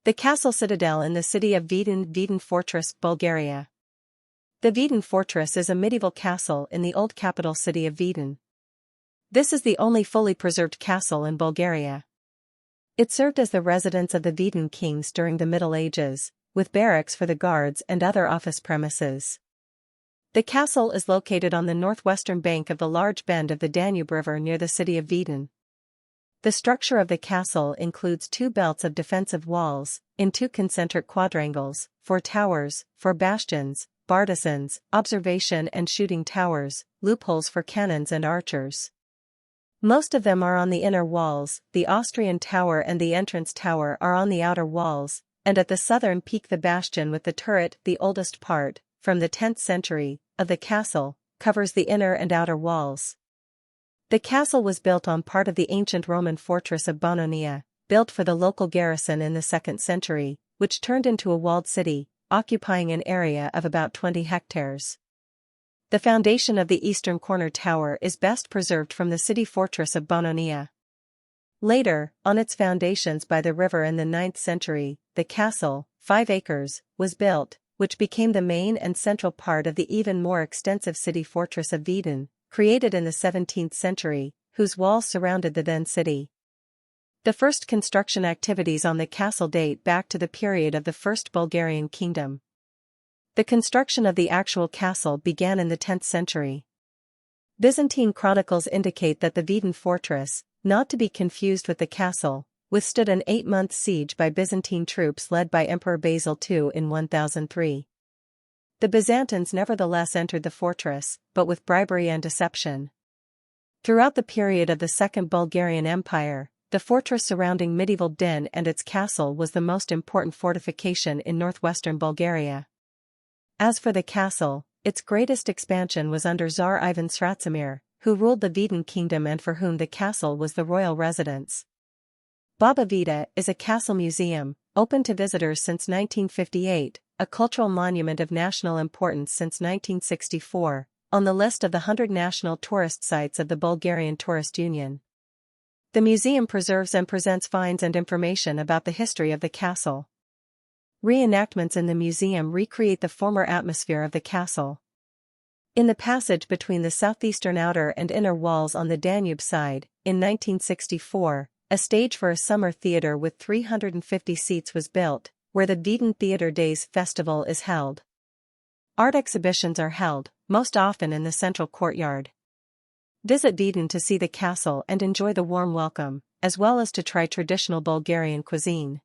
The castle-citadel in the city of Vidin Vidin Fortress Bulgaria. The Vidin Fortress is a medieval castle in the old capital city of Vidin. This is the only fully preserved castle in Bulgaria. It served as the residence of the Vidin kings during the Middle Ages, with barracks for the guards and other office premises. The castle is located on the northwestern bank of the large bend of the Danube River near the city of Vidin. The structure of the castle includes two belts of defensive walls, in two concentric quadrangles, 4 towers, 4 bastions, bartizans, observation and shooting towers, loopholes for cannons and archers. Most of them are on the inner walls, the Austrian Tower and the entrance tower are on the outer walls, and at the southern peak the bastion with the turret, the oldest part, from the 10th century, of the castle, covers the inner and outer walls. The castle was built on part of the ancient Roman fortress of Bononia, built for the local garrison in the 2nd century, which turned into a walled city, occupying an area of about 20 hectares. The foundation of the eastern corner tower is best preserved from the city fortress of Bononia. Later, on its foundations by the river in the 9th century, the castle, 5 acres, was built, which became the main and central part of the even more extensive city fortress of Vidin, created in the 17th century, whose walls surrounded the then city. The first construction activities on the castle date back to the period of the First Bulgarian Kingdom. The construction of the actual castle began in the 10th century. Byzantine chronicles indicate that the Vidin fortress, not to be confused with the castle, withstood an 8-month siege by Byzantine troops led by Emperor Basil II in 1003. The Byzantines nevertheless entered the fortress, but with bribery and deception. Throughout the period of the Second Bulgarian Empire, the fortress surrounding medieval Din and its castle was the most important fortification in northwestern Bulgaria. As for the castle, its greatest expansion was under Tsar Ivan Sratsimir, who ruled the Vidin kingdom and for whom the castle was the royal residence. Baba Vida is a castle museum, open to visitors since 1958, a cultural monument of national importance since 1964, on the list of the 100 national tourist sites of the Bulgarian Tourist Union. The museum preserves and presents finds and information about the history of the castle. Reenactments in the museum recreate the former atmosphere of the castle. In the passage between the southeastern outer and inner walls on the Danube side, in 1964, a stage for a summer theater with 350 seats was built, where the Vidin Theatre Days festival is held. Art exhibitions are held, most often in the central courtyard. Visit Vidin to see the castle and enjoy the warm welcome, as well as to try traditional Bulgarian cuisine.